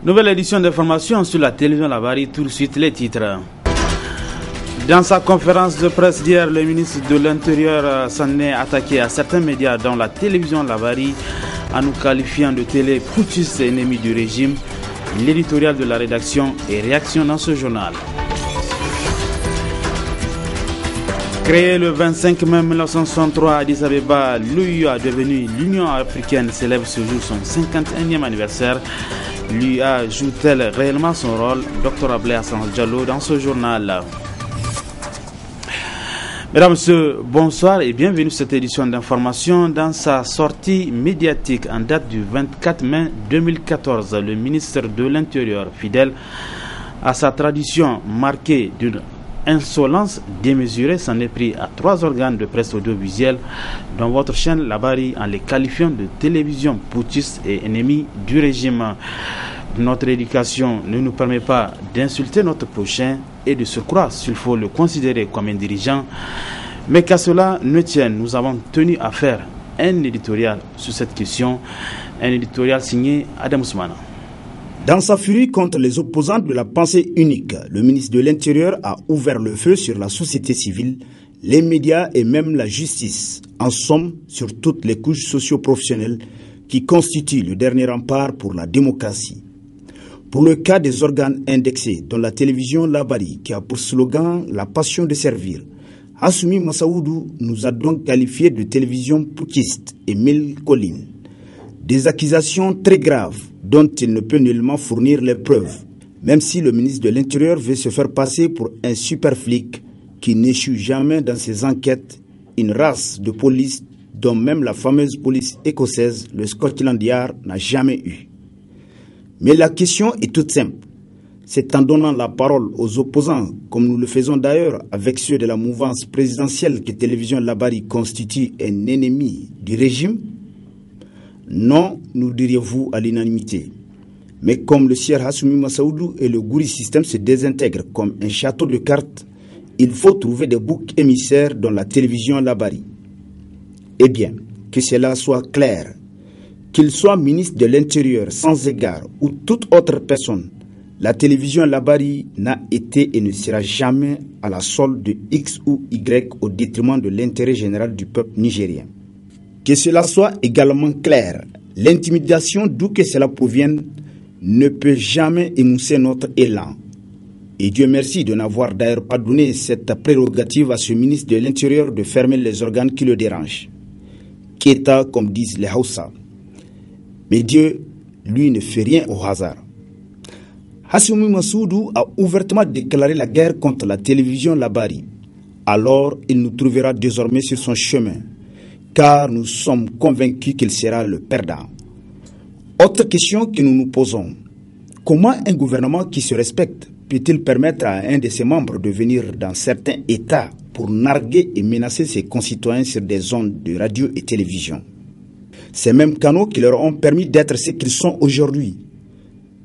Nouvelle édition d'information sur la télévision Labari, tout de suite les titres. Dans sa conférence de presse d'hier, le ministre de l'Intérieur s'en est attaqué à certains médias dont la télévision Labari en nous qualifiant de télé-putschistes et ennemis du régime. L'éditorial de la rédaction et réaction dans ce journal. Créé le 25 mai 1963 à Addis Abeba, l'UA devenue l'Union africaine célèbre ce jour son 51e anniversaire. L'UA joue-t-elle réellement son rôle? Dr Ablé Hassan Diallo dans ce journal. Mesdames, Messieurs, bonsoir et bienvenue sur cette édition d'information. Dans sa sortie médiatique en date du 24 mai 2014, le ministre de l'Intérieur, fidèle à sa tradition marquée d'une insolence démesurée, s'en est pris à 3 organes de presse audiovisuelle, dont votre chaîne Labari, en les qualifiant de télévision putschistes et ennemis du régime. Notre éducation ne nous permet pas d'insulter notre prochain et de se croire s'il faut le considérer comme un dirigeant. Mais qu'à cela ne tienne, nous avons tenu à faire un éditorial sur cette question, un éditorial signé Adam Ousmane. Dans sa furie contre les opposants de la pensée unique, le ministre de l'Intérieur a ouvert le feu sur la société civile, les médias et même la justice. En somme, sur toutes les couches socio-professionnelles qui constituent le dernier rempart pour la démocratie. Pour le cas des organes indexés, dont la télévision Labari, qui a pour slogan la passion de servir, Hassoumi Massaoudou nous a donc qualifié de télévision putschiste et mille collines. Des accusations très graves dont il ne peut nullement fournir les preuves, même si le ministre de l'Intérieur veut se faire passer pour un super flic qui n'échoue jamais dans ses enquêtes, une race de police dont même la fameuse police écossaise, le Scotland Yard, n'a jamais eu. Mais la question est toute simple. C'est en donnant la parole aux opposants, comme nous le faisons d'ailleurs avec ceux de la mouvance présidentielle que Télévision Labari constitue un ennemi du régime? Non, nous diriez-vous à l'unanimité. Mais comme le sieur Hassoumi Massaoudou et le Gouri système se désintègrent comme un château de cartes, il faut trouver des boucs émissaires dans la télévision Labari. Eh bien, que cela soit clair, qu'il soit ministre de l'Intérieur sans égard ou toute autre personne, la télévision Labari n'a été et ne sera jamais à la solde de X ou Y au détriment de l'intérêt général du peuple nigérien. Que cela soit également clair, l'intimidation, d'où que cela provienne, ne peut jamais émousser notre élan. Et Dieu merci de n'avoir d'ailleurs pas donné cette prérogative à ce ministre de l'Intérieur de fermer les organes qui le dérangent. Kéta, comme disent les Hausa. Mais Dieu, lui, ne fait rien au hasard. Hassoumi Massaoudou a ouvertement déclaré la guerre contre la télévision Labari. Alors, il nous trouvera désormais sur son chemin, car nous sommes convaincus qu'il sera le perdant. Autre question que nous nous posons, comment un gouvernement qui se respecte peut-il permettre à un de ses membres de venir dans certains États pour narguer et menacer ses concitoyens sur des ondes de radio et télévision? Ces mêmes canaux qui leur ont permis d'être ce qu'ils sont aujourd'hui.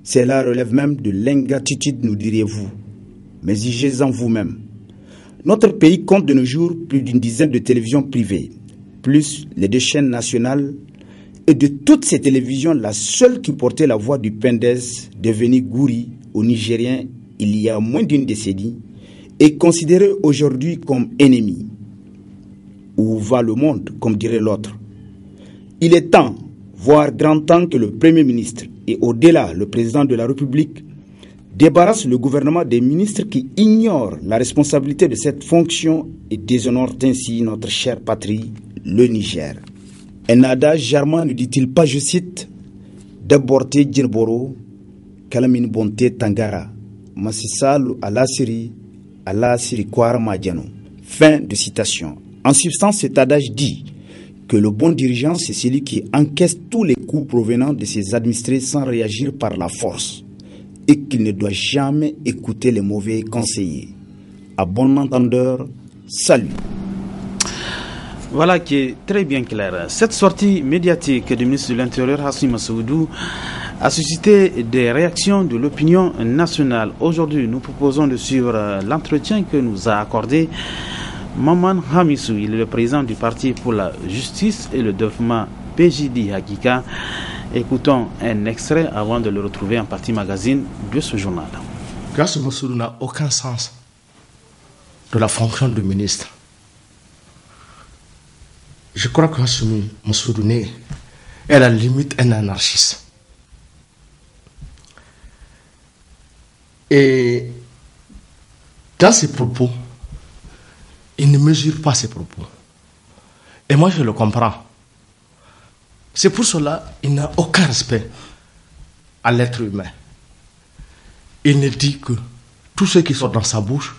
Cela relève même de l'ingratitude, nous diriez-vous. Mais jugez-en vous-même. Notre pays compte de nos jours plus d'une dizaine de télévisions privées, plus les 2 chaînes nationales, et de toutes ces télévisions, la seule qui portait la voix du Pendez, devenu Gouri au Nigérien il y a moins d'une décennie, est considérée aujourd'hui comme ennemi. Où va le monde, comme dirait l'autre? Il est temps, voire grand temps, que le Premier ministre et au-delà le Président de la République débarrasse le gouvernement des ministres qui ignorent la responsabilité de cette fonction et déshonorent ainsi notre chère patrie, le Niger. Un adage germain ne dit-il pas, je cite, Deborte Djirboro, Kalamin Bonte Tangara, Masisalu Alasiri, Alasiri Kwara Madjano. Fin de citation. En substance, cet adage dit que le bon dirigeant, c'est celui qui encaisse tous les coups provenant de ses administrés sans réagir par la force et qu'il ne doit jamais écouter les mauvais conseillers. À bon entendeur, salut. Voilà qui est très bien clair. Cette sortie médiatique du ministre de l'Intérieur, Hassoumi Massaoudou, a suscité des réactions de l'opinion nationale. Aujourd'hui, nous proposons de suivre l'entretien que nous a accordé Maman Hamissou. Il est le président du Parti pour la justice et le développement PJD Hakika. Écoutons un extrait avant de le retrouver en partie magazine de ce journal. Hassoumi Massaoudou n'a aucun sens de la fonction de ministre. Je crois que Hassoumi Massaoudou est à la limite un anarchiste. Et dans ses propos, il ne mesure pas ses propos. Et moi, je le comprends. C'est pour cela qu'il n'a aucun respect à l'être humain. Il ne dit que tout ce qui sort dans sa bouche,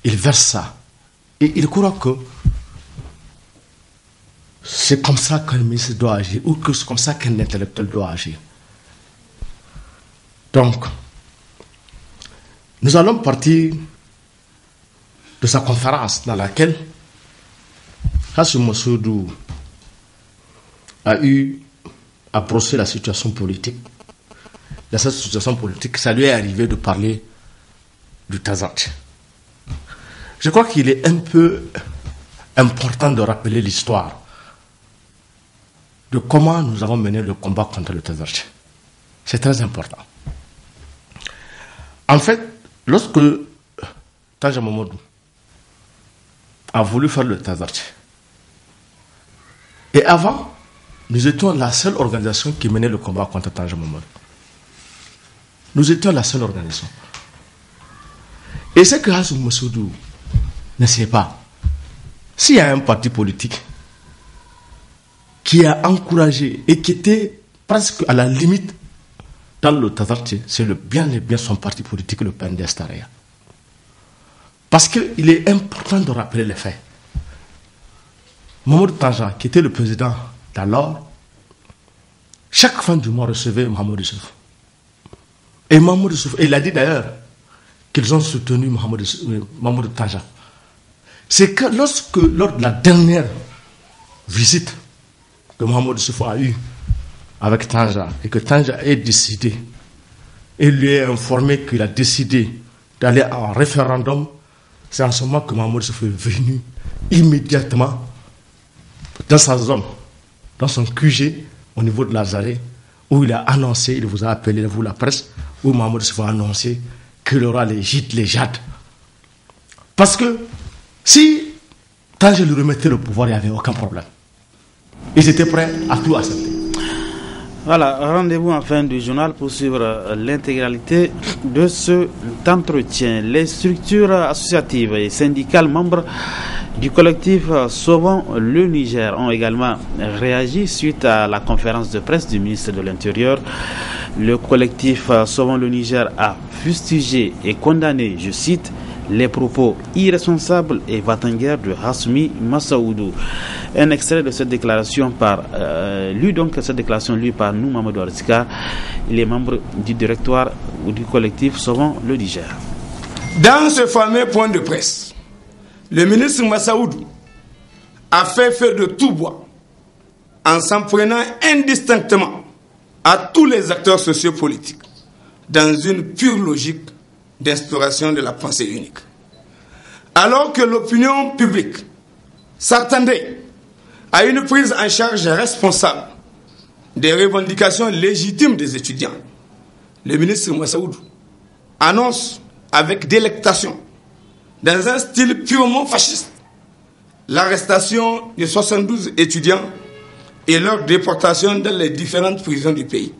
il verse ça. Et il croit que c'est comme ça qu'un ministre doit agir, ou que c'est comme ça qu'un intellectuel doit agir. Donc, nous allons partir de sa conférence dans laquelle Hassoumi Massaoudou a eu à brosser la situation politique. Dans cette situation politique, ça lui est arrivé de parler du Tazartche. Je crois qu'il est un peu important de rappeler l'histoire de comment nous avons mené le combat contre le Tazartche. C'est très important. En fait, lorsque Tanja Mamadou a voulu faire le Tazartche, et avant, nous étions la seule organisation qui menait le combat contre Tanja Mamadou. Nous étions la seule organisation. Et c'est que Hassoumi Massaoudou ne sait pas. S'il y a un parti politique qui a encouragé et qui était presque à la limite dans le Tazartche, c'est bien son parti politique, le PNDS Taraya. Parce qu'il est important de rappeler les faits. Mamadou Tanja, qui était le président d'alors, chaque fin du mois recevait Mahamadou Issoufou. Et Mahamadou Issoufou, il a dit d'ailleurs qu'ils ont soutenu Mahamadou Tanja. C'est que lors de la dernière visite que Mahamadou Issoufou a eue avec Tanja, et que Tanja ait décidé, et lui a informé qu'il a décidé d'aller en référendum, c'est en ce moment que Mahamadou Issoufou est venu immédiatement dans sa zone, dans son QG, au niveau de Lazare, où il a annoncé, il vous a appelé, vous la presse, où Mahamadou Issoufou a annoncé qu'il aura les gîtes, les jades. Parce que si Tanja lui remettait le pouvoir, il n'y avait aucun problème. Ils étaient prêts à tout accepter. Voilà, rendez-vous en fin du journal pour suivre l'intégralité de cet entretien. Les structures associatives et syndicales membres du collectif Sauvons le Niger ont également réagi suite à la conférence de presse du ministre de l'Intérieur. Le collectif Sauvons le Niger a fustigé et condamné, je cite, les propos irresponsables et va-t-en-guerre de Hassoumi Massaoudou. Un extrait de cette déclaration lue par nous, Mamadou Arzika. Il est membre du directoire ou du collectif Sauvons le Niger. Dans ce fameux point de presse, le ministre Massaoudou a fait feu de tout bois en s'en prenant indistinctement à tous les acteurs sociopolitiques dans une pure logique d'instauration de la pensée unique. Alors que l'opinion publique s'attendait à une prise en charge responsable des revendications légitimes des étudiants, le ministre Massaoudou annonce avec délectation, dans un style purement fasciste, l'arrestation de 72 étudiants et leur déportation dans les différentes prisons du pays.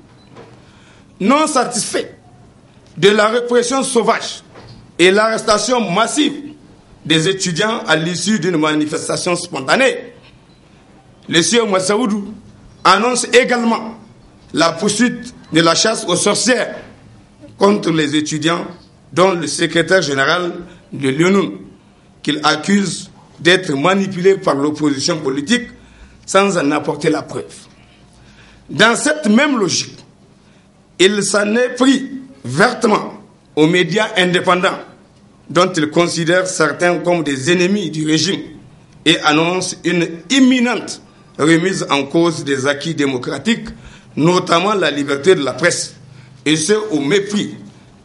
Non satisfait de la répression sauvage et l'arrestation massive des étudiants à l'issue d'une manifestation spontanée, le sieur Massaoudou annonce également la poursuite de la chasse aux sorcières contre les étudiants, dont le secrétaire général de l'ONU, qu'il accuse d'être manipulé par l'opposition politique sans en apporter la preuve. Dans cette même logique, il s'en est pris vertement aux médias indépendants, dont il considère certains comme des ennemis du régime, et annonce une imminente remise en cause des acquis démocratiques, notamment la liberté de la presse, et ce au mépris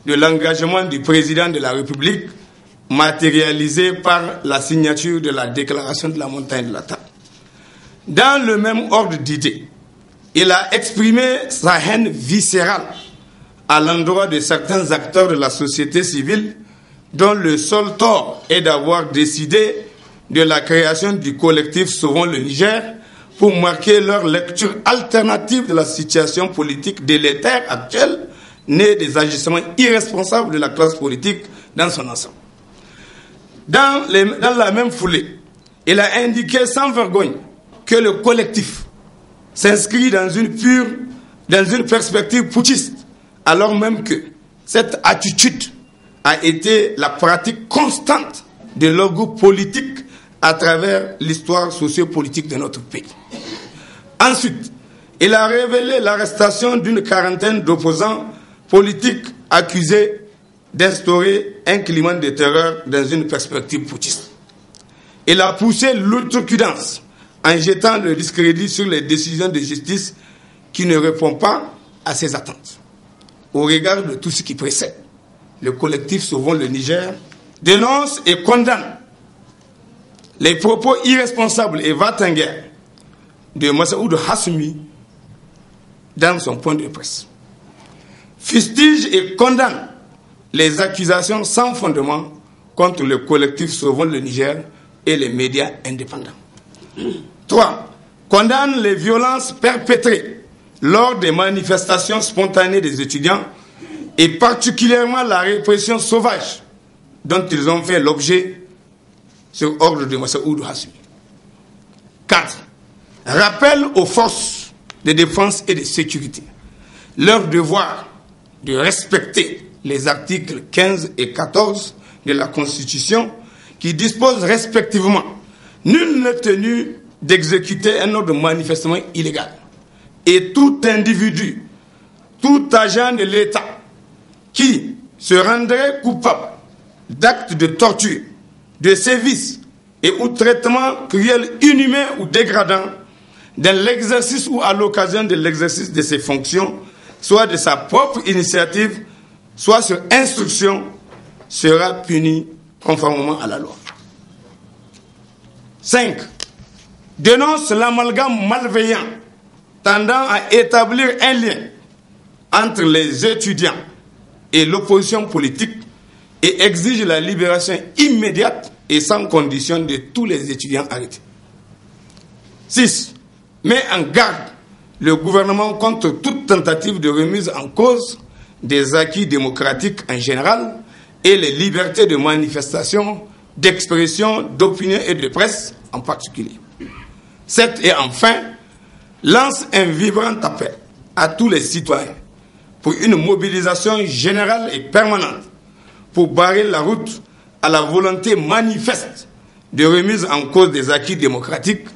de l'engagement du président de la République, matérialisé par la signature de la déclaration de la montagne de la table. Dans le même ordre d'idées, il a exprimé sa haine viscérale à l'endroit de certains acteurs de la société civile dont le seul tort est d'avoir décidé de la création du collectif Sauvons le Niger pour marquer leur lecture alternative de la situation politique délétère actuelle, née des agissements irresponsables de la classe politique dans son ensemble. Dans la même foulée, il a indiqué sans vergogne que le collectif s'inscrit dans une perspective putschiste, alors même que cette attitude a été la pratique constante de leur groupe politique à travers l'histoire sociopolitique de notre pays. Ensuite, il a révélé l'arrestation d'une quarantaine d'opposants politiques accusés d'instaurer un climat de terreur dans une perspective putschiste. Il a poussé l'outrecuidance en jetant le discrédit sur les décisions de justice qui ne répondent pas à ses attentes. Au regard de tout ce qui précède, le collectif Sauvons le Niger dénonce et condamne les propos irresponsables et va-t-en-guerre de Massaoudou Hassoumi dans son point de presse. Fustige et condamne les accusations sans fondement contre le collectif Sauvons le Niger et les médias indépendants. 3. Condamne les violences perpétrées lors des manifestations spontanées des étudiants et particulièrement la répression sauvage dont ils ont fait l'objet sur ordre de Massaoudou Hassoumi. 4. Rappelle aux forces de défense et de sécurité leur devoir de respecter les articles 15 et 14 de la Constitution qui disposent respectivement « Nul n'est tenu d'exécuter un ordre manifestement illégal et tout individu, tout agent de l'État qui se rendrait coupable d'actes de torture, de sévices et ou traitements cruels, inhumains ou dégradants dans l'exercice ou à l'occasion de l'exercice de ses fonctions, soit de sa propre initiative, soit sur instruction, sera puni conformément à la loi. 5. Dénonce l'amalgame malveillant tendant à établir un lien entre les étudiants et l'opposition politique et exige la libération immédiate et sans condition de tous les étudiants arrêtés. 6. Met en garde le gouvernement contre toute tentative de remise en cause des acquis démocratiques en général et les libertés de manifestation, d'expression, d'opinion et de presse en particulier. 7. Et enfin, lance un vibrant appel à tous les citoyens pour une mobilisation générale et permanente pour barrer la route à la volonté manifeste de remise en cause des acquis démocratiques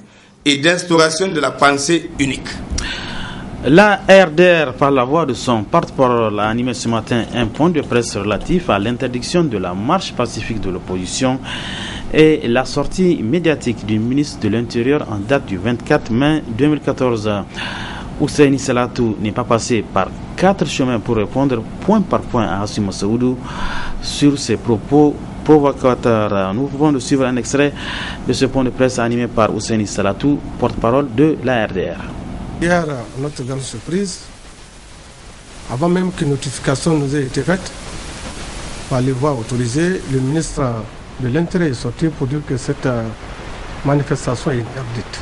et d'instauration de la pensée unique. La RDR, par la voix de son porte-parole, a animé ce matin un point de presse relatif à l'interdiction de la marche pacifique de l'opposition et la sortie médiatique du ministre de l'Intérieur en date du 24 mai 2014. Ousseini Salatou n'est pas passé par 4 chemins pour répondre point par point à Hassoumi Massaoudou sur ses propos provocateurs. Nous pouvons de suivre un extrait de ce point de presse animé par Ousseini Salatou, porte-parole de la RDR. Hier, à notre grande surprise, avant même que notification nous ait été faite par les voies autorisées, le ministre de l'Intérieur est sorti pour dire que cette manifestation est interdite.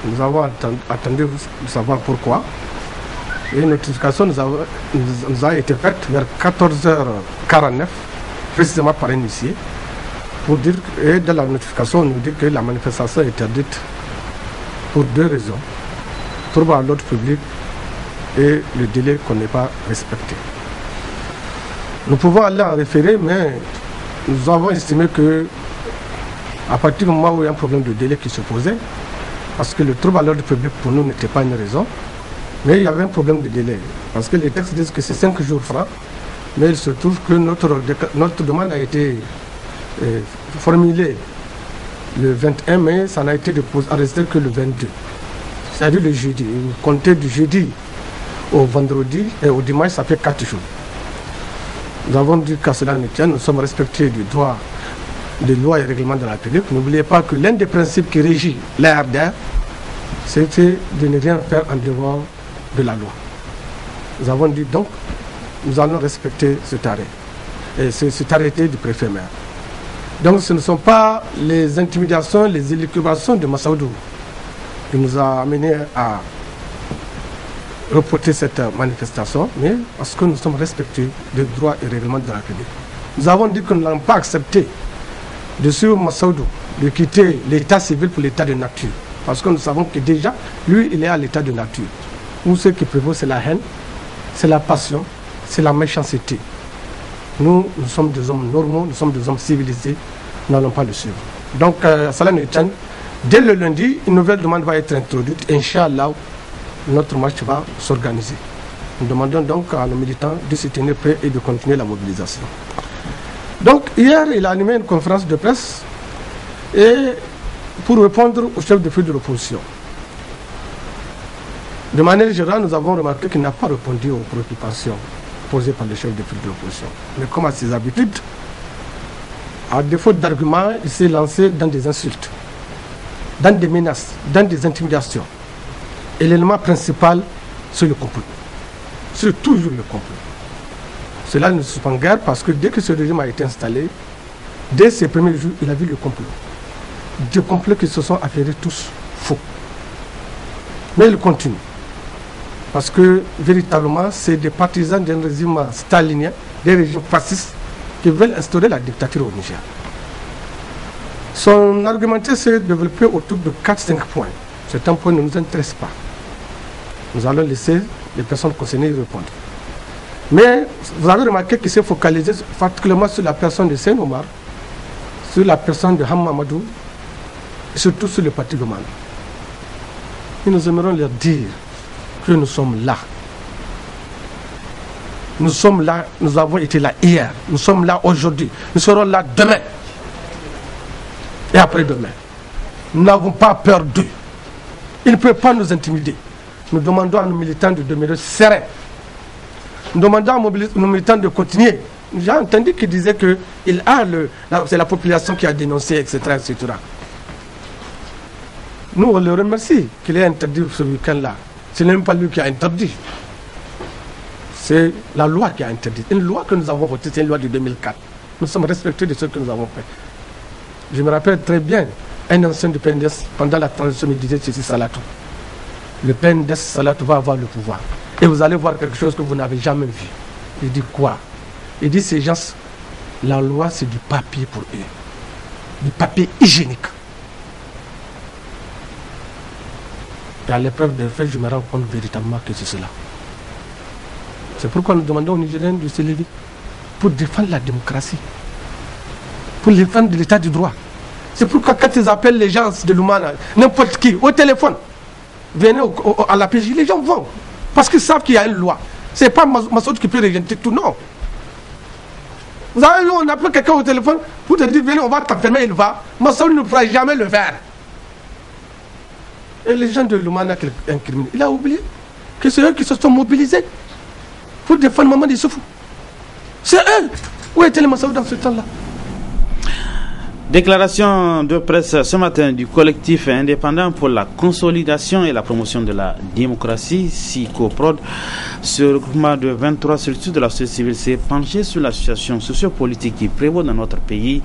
Nous avons attendu de savoir pourquoi. Et une notification nous a été faite vers 14h49, précisément par un huissier, pour dire, et dans la notification, on nous dit que la manifestation est interdite pour 2 raisons. Trouble à l'ordre public et le délai qu'on n'est pas respecté. Nous pouvons aller en référé, mais nous avons estimé que à partir du moment où il y a un problème de délai qui se posait, parce que le trouble à l'ordre public pour nous n'était pas une raison, mais il y avait un problème de délai. Parce que les textes disent que c'est 5 jours francs, mais il se trouve que notre demande a été formulée le 21 mai, ça n'a été arrêté que le 22. C'est-à-dire le jeudi. Compter du jeudi au vendredi et au dimanche, ça fait 4 jours. Nous avons dit qu'à cela ne tient, nous sommes respectés du droit des lois et règlements de la République. N'oubliez pas que l'un des principes qui régit la RDR, c'était de ne rien faire en dehors de la loi. Nous avons dit donc, nous allons respecter cet arrêt. Et c'est cet arrêté du préfet maire. Donc ce ne sont pas les intimidations, les élucubrations de Massaoudou qui nous a amenés à reporter cette manifestation, mais parce que nous sommes respectueux des droits et règlements de la République. Nous avons dit que nous n'avons pas accepté de suivre Massaoudou, de quitter l'état civil pour l'état de nature. Parce que nous savons que déjà, lui, il est à l'état de nature. Où ce qui prévaut, c'est la haine, c'est la passion, c'est la méchanceté. Nous sommes des hommes normaux, nous sommes des hommes civilisés, nous n'allons pas le suivre. Donc, cela ne tient. Dès le lundi, une nouvelle demande va être introduite. Inch'Allah, notre marche va s'organiser. Nous demandons donc à nos militants de se tenir prêts et de continuer la mobilisation. Donc, hier, il a animé une conférence de presse et pour répondre au chef de file de l'opposition. De manière générale, nous avons remarqué qu'il n'a pas répondu aux préoccupations posées par le chef de file de l'opposition. Mais comme à ses habitudes, à défaut d'arguments, il s'est lancé dans des insultes, dans des menaces, dans des intimidations. Et l'élément principal, c'est le complot. C'est toujours le complot. Cela ne se suspend guère parce que dès que ce régime a été installé, dès ses premiers jours, il a vu le complot. Des complots qui se sont avérés tous faux. Mais il continue. Parce que véritablement, c'est des partisans d'un régime stalinien, des régimes fascistes, qui veulent instaurer la dictature au Niger. Son argumentaire s'est développé autour de 4-5 points. Certains points ne nous intéressent pas. Nous allons laisser les personnes concernées y répondre. Mais vous avez remarqué qu'il s'est focalisé particulièrement sur la personne de Seine Omar, sur la personne de Ham Mamadou, et surtout sur le parti de Man. Et nous aimerions leur dire que nous sommes là. Nous sommes là, nous avons été là hier, nous sommes là aujourd'hui, nous serons là demain et après-demain. Nous n'avons pas peur d'eux. Ils ne peuvent pas nous intimider. Nous demandons à nos militants de demeurer sereins. Nous demandons à nos militants de continuer. J'ai entendu qu'ils disaient que c'est la population qui a dénoncé, etc., etc. Nous, on le remercie qu'il ait interdit ce week-end-là. Ce n'est même pas lui qui a interdit. C'est la loi qui a interdit. Une loi que nous avons votée, c'est une loi de 2004. Nous sommes respectueux de ce que nous avons fait. Je me rappelle très bien, un ancien du PNDS, pendant la transition, il disait ceci, Salatou. Le PNDS, Salatou, va avoir le pouvoir. Et vous allez voir quelque chose que vous n'avez jamais vu. Il dit quoi? Il dit, ces gens, la loi, c'est du papier pour eux. Du papier hygiénique. Et à l'épreuve des faits, je me rends compte véritablement que c'est cela. C'est pourquoi nous demandons aux Nigériens de se lever pour défendre la démocratie, pour défendre l'état du droit. C'est pourquoi quand ils appellent les gens de l'Oumana, n'importe qui, au téléphone, venez à la PJ, les gens vont. Parce qu'ils savent qu'il y a une loi. Ce n'est pas Massoud qui peut régenter tout, non. Vous avez vu, on appelle quelqu'un au téléphone pour te dire, venez, on va t'enfermer, il va. Massoud ne pourra jamais le faire. Et les gens de l'Oumana qui incriminent, il a oublié que c'est eux qui se sont mobilisés pour défendre Maman Issoufou. C'est eux. Où était le Massaoud dans ce temps-là? Déclaration de presse ce matin du collectif indépendant pour la consolidation et la promotion de la démocratie, SICOPROD. Ce regroupement de 23 structures de la société civile s'est penché sur la situation sociopolitique qui prévaut dans notre pays.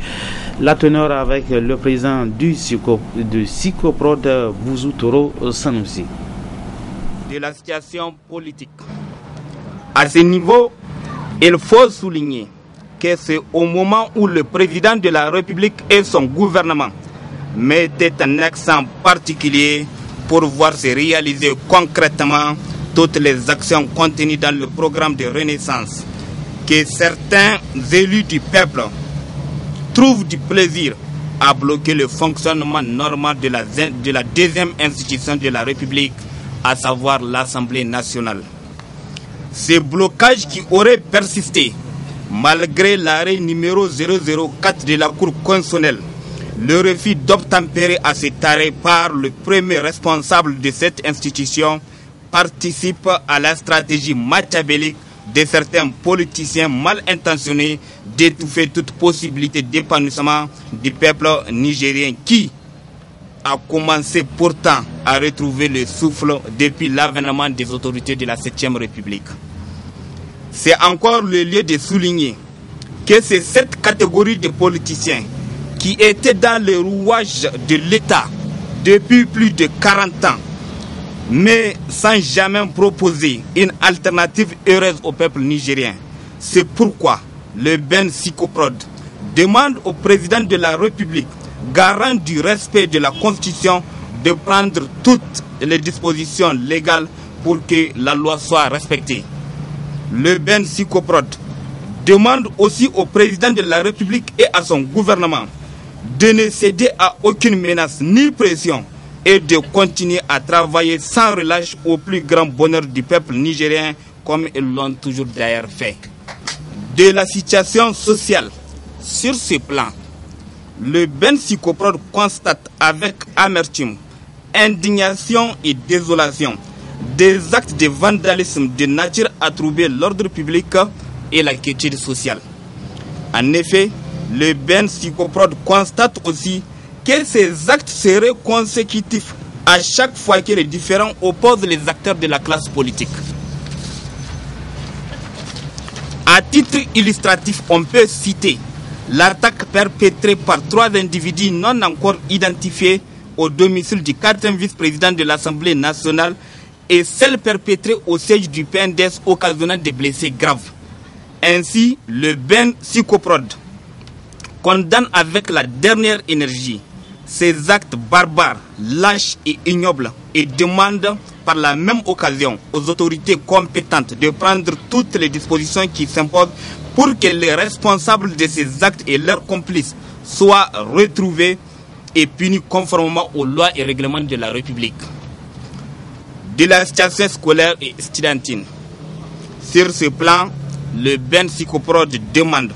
La teneur avec le président du SICOPROD, Bouzou Toro Sanoussi. De la situation politique. À ce niveau, il faut souligner que c'est au moment où le président de la République et son gouvernement mettaient un accent particulier pour voir se réaliser concrètement toutes les actions contenues dans le programme de renaissance, que certains élus du peuple trouvent du plaisir à bloquer le fonctionnement normal de la deuxième institution de la République, à savoir l'Assemblée nationale. Ces blocages qui auraient persisté malgré l'arrêt numéro 004 de la Cour constitutionnelle, le refus d'obtempérer à cet arrêt par le premier responsable de cette institution participe à la stratégie machiavélique de certains politiciens mal intentionnés d'étouffer toute possibilité d'épanouissement du peuple nigérien qui a commencé pourtant à retrouver le souffle depuis l'avènement des autorités de la 7e République. C'est encore le lieu de souligner que c'est cette catégorie de politiciens qui étaient dans le rouage de l'État depuis plus de 40 ans, mais sans jamais proposer une alternative heureuse au peuple nigérien. C'est pourquoi le Ben Sikoprod demande au président de la République, garant du respect de la Constitution, de prendre toutes les dispositions légales pour que la loi soit respectée. Le Ben Sikoprod demande aussi au président de la République et à son gouvernement de ne céder à aucune menace ni pression et de continuer à travailler sans relâche au plus grand bonheur du peuple nigérien, comme ils l'ont toujours d'ailleurs fait. De la situation sociale, sur ce plan, le Ben Sikoprod constate avec amertume, indignation et désolation des actes de vandalisme de nature à troubler l'ordre public et la quiétude sociale. En effet, le Ben Sikoprod constate aussi que ces actes seraient consécutifs à chaque fois que les différends opposent les acteurs de la classe politique. À titre illustratif, on peut citer l'attaque perpétrée par 3 individus non encore identifiés au domicile du 4e vice-président de l'Assemblée nationale et celle perpétrée au siège du PNDS occasionnant des blessés graves. Ainsi, le Ben Sikoprod condamne avec la dernière énergie ces actes barbares, lâches et ignobles et demande par la même occasion aux autorités compétentes de prendre toutes les dispositions qui s'imposent pour que les responsables de ces actes et leurs complices soient retrouvés et punis conformément aux lois et règlements de la République. De la situation scolaire et estudiantine. Sur ce plan, le Ben Sikoprod demande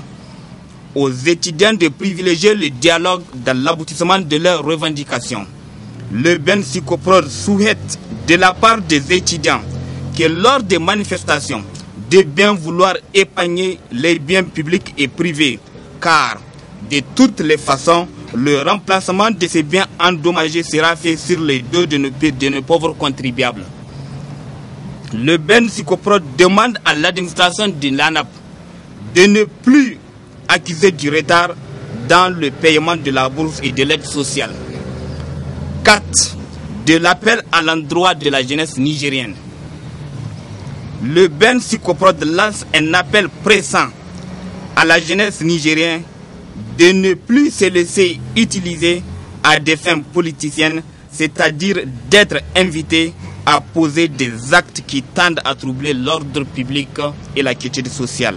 aux étudiants de privilégier le dialogue dans l'aboutissement de leurs revendications. Le Ben Sikoprod souhaite de la part des étudiants que lors des manifestations, de bien vouloir épargner les biens publics et privés, car de toutes les façons, le remplacement de ces biens endommagés sera fait sur les dos de nos pauvres contribuables. Le Ben Sikoprod demande à l'administration de l'ANAP de ne plus accuser du retard dans le paiement de la bourse et de l'aide sociale. 4. De l'appel à l'endroit de la jeunesse nigérienne. Le Ben Sikoprod lance un appel pressant à la jeunesse nigérienne de ne plus se laisser utiliser à des fins politiciennes, c'est-à-dire d'être invité à poser des actes qui tendent à troubler l'ordre public et la quiétude sociale.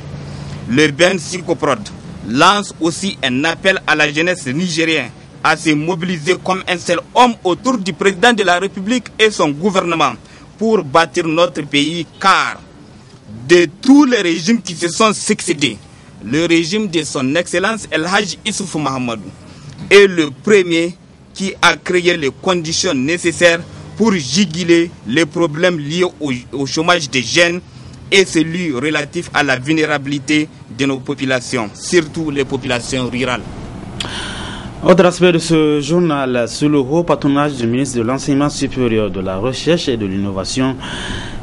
Le Ben Sikoprod lance aussi un appel à la jeunesse nigérienne à se mobiliser comme un seul homme autour du président de la République et son gouvernement pour bâtir notre pays, car de tous les régimes qui se sont succédés, le régime de son excellence El Hadj Issoufou Mahamadou est le premier qui a créé les conditions nécessaires pour juguler les problèmes liés au chômage des jeunes et celui relatif à la vulnérabilité de nos populations, surtout les populations rurales. Autre aspect de ce journal, sous le haut patronage du ministre de l'Enseignement supérieur, de la Recherche et de l'Innovation,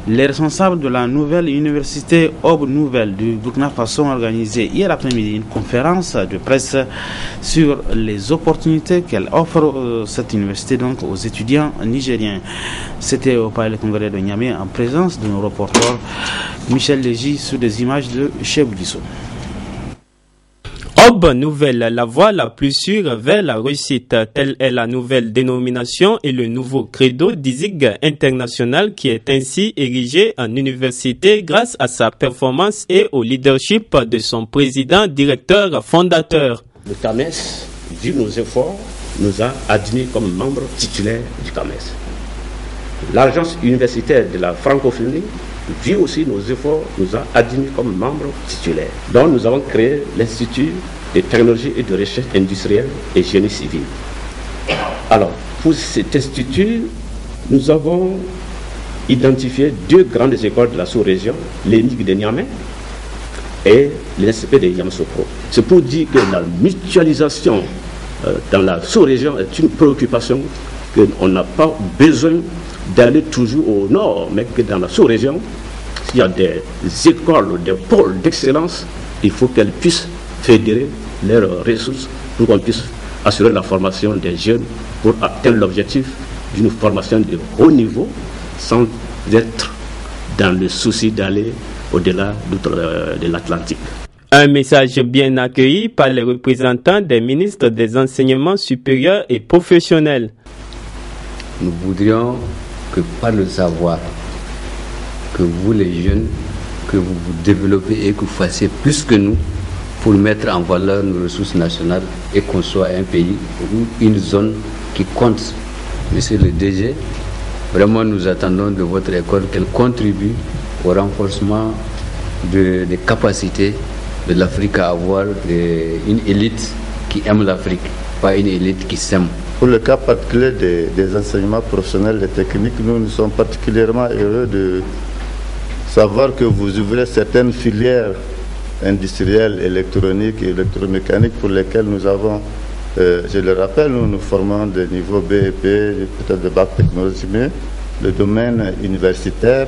les responsables de la nouvelle université Aube Nouvelle du Burkina Faso ont organisé hier après-midi une conférence de presse sur les opportunités qu'elle offre, cette université, donc aux étudiants nigériens. C'était au Palais Congrès de Niamey en présence de nos reporters Michel Légy sur des images de Chebou Disso. Aube Nouvelle, la voie la plus sûre vers la réussite, telle est la nouvelle dénomination et le nouveau credo d'ISIG International qui est ainsi érigé en université grâce à sa performance et au leadership de son président, directeur, fondateur. Le CAMES, vu nos efforts, nous a admis comme membre titulaire du CAMES. L'agence universitaire de la francophonie, vu aussi nos efforts, nous a admis comme membre titulaire. Donc nous avons créé l'Institut de technologie et de recherche industrielle et génie civil. Alors, pour cet institut, nous avons identifié 2 grandes écoles de la sous-région, l'ENIC de Niamey et l'INSP de Yamoussoukro. C'est pour dire que la mutualisation dans la sous-région est une préoccupation qu'on n'a pas besoin d'aller toujours au nord, mais que dans la sous-région, s'il y a des écoles, des pôles d'excellence, il faut qu'elles puissent fédérer leurs ressources pour qu'on puisse assurer la formation des jeunes pour atteindre l'objectif d'une formation de haut niveau sans être dans le souci d'aller au-delà de l'Atlantique. Un message bien accueilli par les représentants des ministres des enseignements supérieurs et professionnels. Nous voudrions que par le savoir, que vous les jeunes, que vous vous développez et que vous fassiez plus que nous pour mettre en valeur nos ressources nationales et qu'on soit un pays ou une zone qui compte. Monsieur le DG, vraiment nous attendons de votre école qu'elle contribue au renforcement des capacités de l'Afrique à avoir une élite qui aime l'Afrique, pas une élite qui s'aime. Pour le cas particulier des enseignements professionnels et techniques, nous sommes particulièrement heureux de savoir que vous ouvrez certaines filières industrielles, électroniques et électromécaniques pour lesquelles nous avons, je le rappelle, nous formons des niveaux BEP, peut-être de bac technologie, mais le domaine universitaire,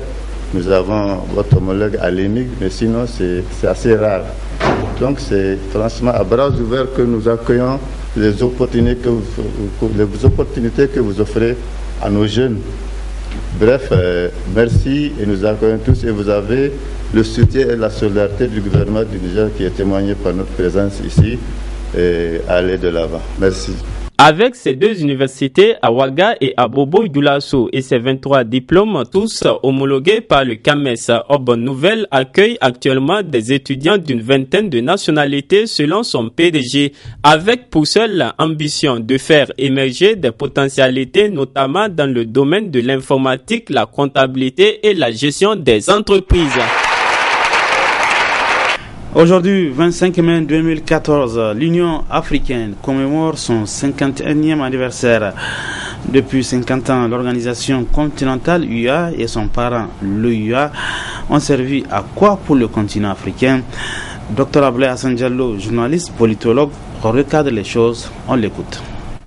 nous avons votre homologue à l'EMIG, mais sinon c'est assez rare. Donc c'est franchement à bras ouverts que nous accueillons les opportunités que vous offrez à nos jeunes. Bref, merci et nous accueillons tous et vous avez le soutien et la solidarité du gouvernement du Niger qui est témoigné par notre présence ici et aller de l'avant. Merci. Avec ces deux universités, à Ouaga et à Bobo-Dioulasso, et ses 23 diplômes, tous homologués par le CAMES, Aubonne Nouvelle accueille actuellement des étudiants d'une vingtaine de nationalités selon son PDG, avec pour seule ambition de faire émerger des potentialités, notamment dans le domaine de l'informatique, la comptabilité et la gestion des entreprises. Aujourd'hui, 25 mai 2014, l'Union africaine commémore son 51e anniversaire. Depuis 50 ans, l'organisation continentale UA et son parent, l'OUA, ont servi à quoi pour le continent africain? Dr Ablaye Hassan Diallo, journaliste, politologue, recadre les choses. On l'écoute.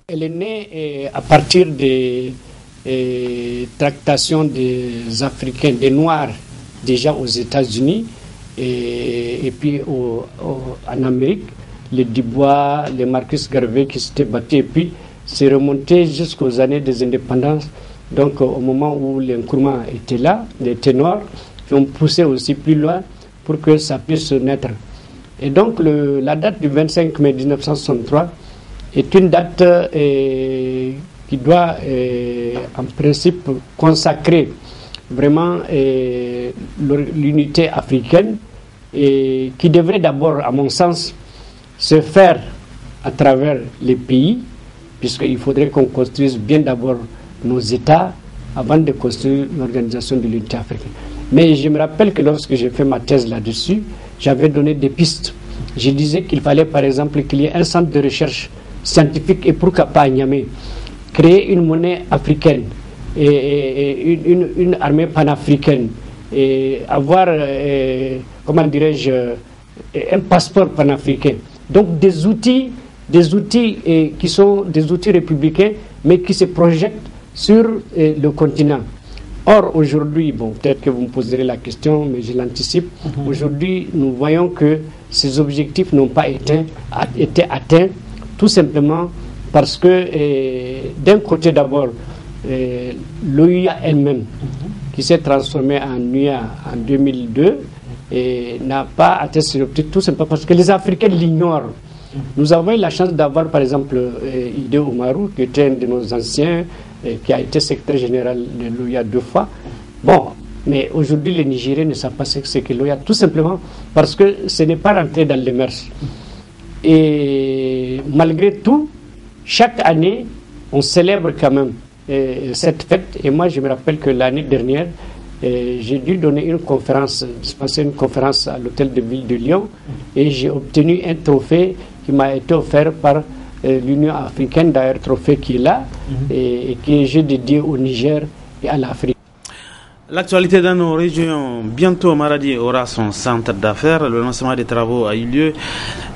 Elle est née à partir des tractations des Africains, des Noirs, déjà aux États-Unis. Et puis en Amérique, les Dubois, les Marcus Garvey qui s'étaient battus, et puis c'est remonté jusqu'aux années des indépendances. Donc au moment où les Nkrumah étaient là, les ténors, qui ont poussé aussi plus loin pour que ça puisse naître. Et donc la date du 25 mai 1963 est une date qui doit en principe consacrer vraiment l'unité africaine, et qui devrait d'abord, à mon sens, se faire à travers les pays, puisqu'il faudrait qu'on construise bien d'abord nos États avant de construire l'organisation de l'unité africaine. Mais je me rappelle que lorsque j'ai fait ma thèse là-dessus, j'avais donné des pistes. Je disais qu'il fallait par exemple qu'il y ait un centre de recherche scientifique, et pourquoi pas à Niamey, créer une monnaie africaine, et une armée panafricaine, et avoir, comment dirais-je, un passeport panafricain. Donc des outils qui sont des outils républicains, mais qui se projettent sur le continent. Or, aujourd'hui, bon, peut-être que vous me poserez la question, mais je l'anticipe. Aujourd'hui, nous voyons que ces objectifs n'ont pas été atteints, tout simplement parce que, d'un côté d'abord, l'OUA elle-même, qui s'est transformée en UA en 2002, n'a pas atteint ses objectifs, tout simplement parce que les Africains l'ignorent. Nous avons eu la chance d'avoir, par exemple, Idé Oumarou, qui était un de nos anciens, qui a été secrétaire général de l'OUA 2 fois. Bon, mais aujourd'hui, les Nigériens ne savent pas ce que c'est que l'OUA, tout simplement parce que ce n'est pas rentré dans les mœurs. Et malgré tout, chaque année, on célèbre quand même cette fête. Et moi, je me rappelle que l'année dernière, j'ai dû donner une conférence, dispenser une conférence à l'hôtel de ville de Lyon, et j'ai obtenu un trophée qui m'a été offert par l'Union africaine, d'ailleurs trophée qui est là, et que j'ai dédié au Niger et à l'Afrique. L'actualité dans nos régions. Bientôt, Maradi aura son centre d'affaires. Le lancement des travaux a eu lieu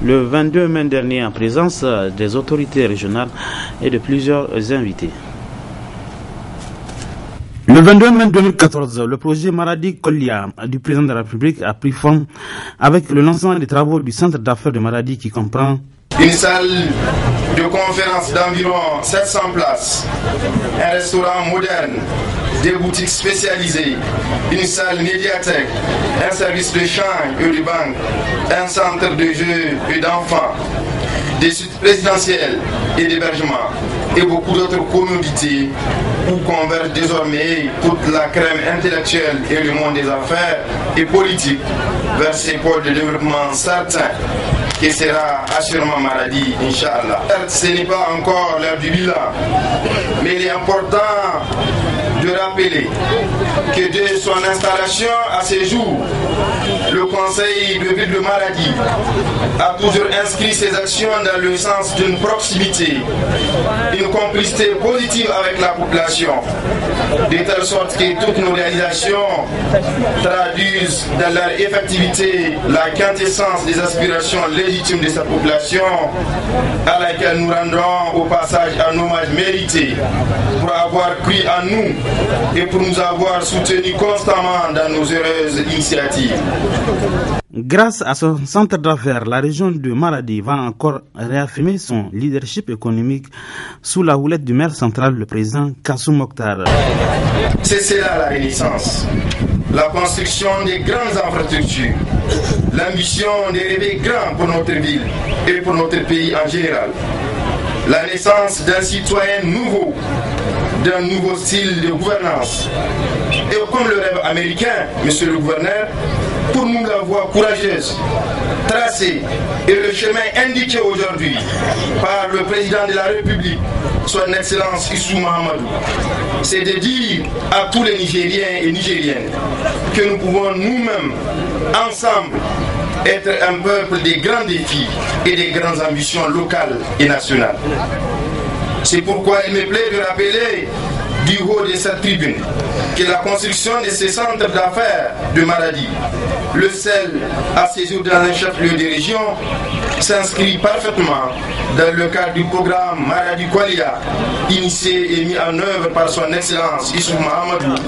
le 22 mai dernier en présence des autorités régionales et de plusieurs invités. Le 22 mai 2014, le projet Maradi Kolia du président de la République a pris forme avec le lancement des travaux du centre d'affaires de Maradi qui comprend une salle de conférence d'environ 700 places, un restaurant moderne, des boutiques spécialisées, une salle médiathèque, un service de chambre et de banque, un centre de jeux et d'enfants, des suites présidentielles et d'hébergement et beaucoup d'autres commodités où converge désormais toute la crème intellectuelle et le monde des affaires et politiques vers ces pôles de développement certains qui sera assurément Maradi, Inch'Allah. Ce n'est pas encore l'heure du bilan, mais il est important de rappeler que dès son installation à ce jour, le conseil de ville de Maradi a toujours inscrit ses actions dans le sens d'une proximité, une complicité positive avec la population, de telle sorte que toutes nos réalisations traduisent dans leur effectivité la quintessence des aspirations légitimes de cette population, à laquelle nous rendons au passage un hommage mérité pour avoir cru en nous et pour nous avoir soutenus constamment dans nos heureuses initiatives. Grâce à son centre d'affaires, la région de Maradi va encore réaffirmer son leadership économique sous la houlette du maire central, le président Kassoum Mokhtar. C'est cela la renaissance, la construction des grandes infrastructures, l'ambition de rêver grand pour notre ville et pour notre pays en général, la naissance d'un citoyen nouveau, d'un nouveau style de gouvernance. Et comme le rêve américain, monsieur le gouverneur, pour nous la voie courageuse, tracée et le chemin indiqué aujourd'hui par le président de la République, son Excellence Issou Mahamadou, c'est de dire à tous les Nigériens et Nigériennes que nous pouvons nous-mêmes, ensemble, être un peuple des grands défis et des grandes ambitions locales et nationales. C'est pourquoi il me plaît de rappeler du haut de cette tribune que la construction de ces centres d'affaires de Maradi, le seul à séjour dans un chef-lieu de région, s'inscrit parfaitement dans le cadre du programme Maradi Kolia, initié et mis en œuvre par son Excellence Issou Mahamadou.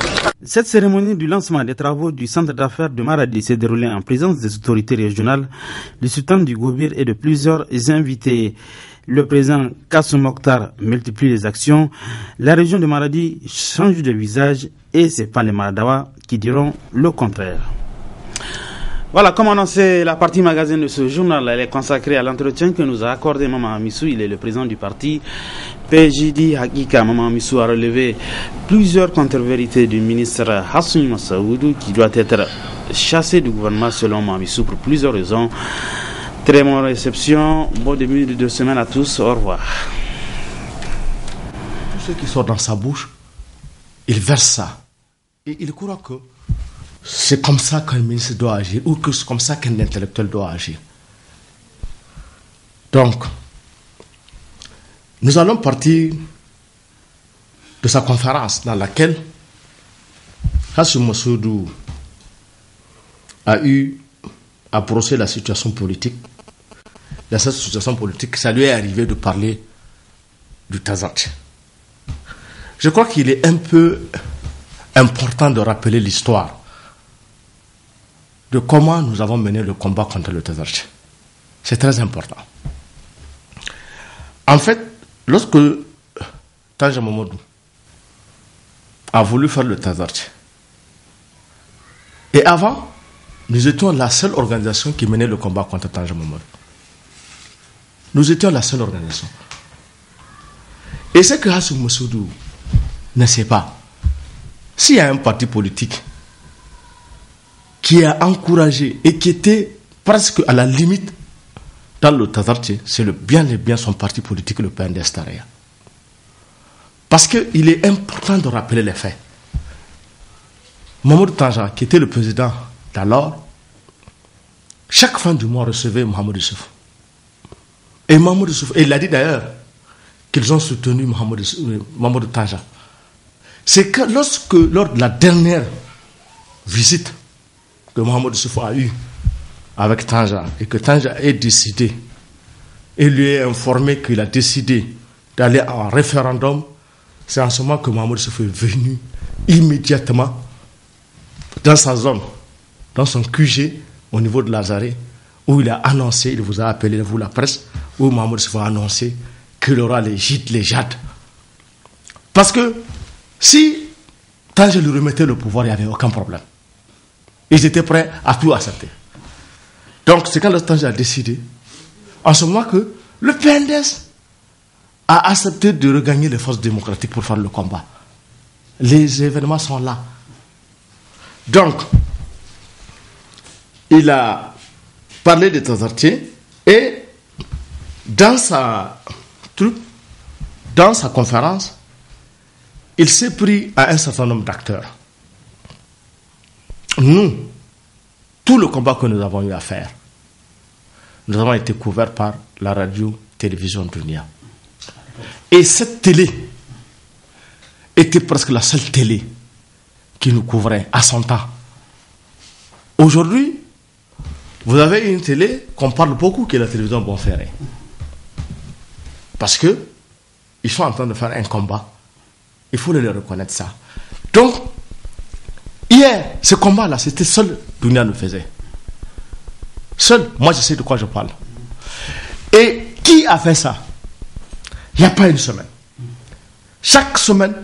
Cette cérémonie du lancement des travaux du centre d'affaires de Maradi s'est déroulée en présence des autorités régionales, du sultan du Gobir et de plusieurs invités. Le président Kassoum Mokhtar multiplie les actions. La région de Maradi change de visage et ce n'est pas les Maradawa qui diront le contraire. Voilà, comme annoncé, la partie magazine de ce journal, elle est consacrée à l'entretien que nous a accordé Maman Amissou. Il est le président du parti PJD Hakika. Maman Amissou a relevé plusieurs contre-vérités du ministre Hassoumi Massaoudou qui doit être chassé du gouvernement selon Maman Amissou pour plusieurs raisons. Très bonne réception, bon début de 2 semaines à tous, au revoir. Tout ce qui sort dans sa bouche, il verse ça. Et il croit que c'est comme ça qu'un ministre doit agir, ou que c'est comme ça qu'un intellectuel doit agir. Donc, nous allons partir de sa conférence dans laquelle Hassoumi Massaoudou a eu à brosser la situation politique. Dans cette situation politique, ça lui est arrivé de parler du Tazartche. Je crois qu'il est un peu important de rappeler l'histoire de comment nous avons mené le combat contre le Tazartche. C'est très important. En fait, lorsque Tanja Mamadou a voulu faire le Tazartche, et avant, nous étions la seule organisation qui menait le combat contre Tanja Mamadou. Nous étions la seule organisation. Et ce que Hassoumi Massaoudou ne sait pas, s'il y a un parti politique qui a encouragé et qui était presque à la limite dans le Tazartche, c'est bien son parti politique, le PNDS Taraya. Parce qu'il est important de rappeler les faits. Mamadou Tanja, qui était le président d'alors, chaque fin du mois recevait Mohamed Issoufou. Et Mohamed Issoufou, et il a dit d'ailleurs qu'ils ont soutenu Mamadou Tanja. C'est que lors de la dernière visite que Mohamed Issoufou a eue avec Tanja, et que Tanja ait décidé, et lui est informé qu'il a décidé d'aller en référendum, c'est en ce moment que Mohamed Issoufou est venu immédiatement dans sa zone, dans son QG, au niveau de Lazare, où il a annoncé, il vous a appelé, vous la presse, où Mahamadou Issoufou a annoncé qu'il aura les gîtes, les jades. Parce que si, quand je lui remettais le pouvoir, il n'y avait aucun problème. Ils étaient prêts à tout accepter. Donc, c'est quand le Tange a décidé, en ce moment, que le PNDS a accepté de regagner les forces démocratiques pour faire le combat. Les événements sont là. Donc, il a parlé de Tazartier et dans sa conférence, il s'est pris à un certain nombre d'acteurs. Nous, tout le combat que nous avons eu à faire, nous avons été couverts par la radio-télévision Dunia. Et cette télé était presque la seule télé qui nous couvrait à son temps. Aujourd'hui, vous avez une télé qu'on parle beaucoup, qui est la télévision Bonferré. Parce que ils sont en train de faire un combat. Il faut le reconnaître ça. Donc, hier, ce combat-là, c'était seul Dunia le faisait. Seul, moi je sais de quoi je parle. Et qui a fait ça? Il n'y a pas une semaine. Chaque semaine,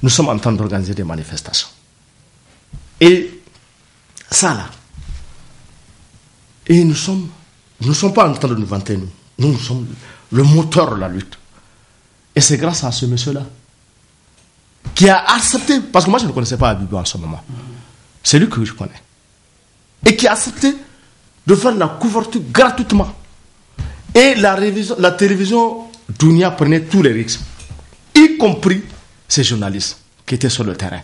nous sommes en train d'organiser des manifestations. Et ça là, et nous ne sommes pas en train de nous vanter, nous sommes le moteur de la lutte. Et c'est grâce à ce monsieur-là qui a accepté, parce que moi je ne connaissais pas Abibou en ce moment, c'est lui que je connais, et qui a accepté de faire la couverture gratuitement. Et la télévision Dunia prenait tous les risques, y compris ces journalistes qui étaient sur le terrain.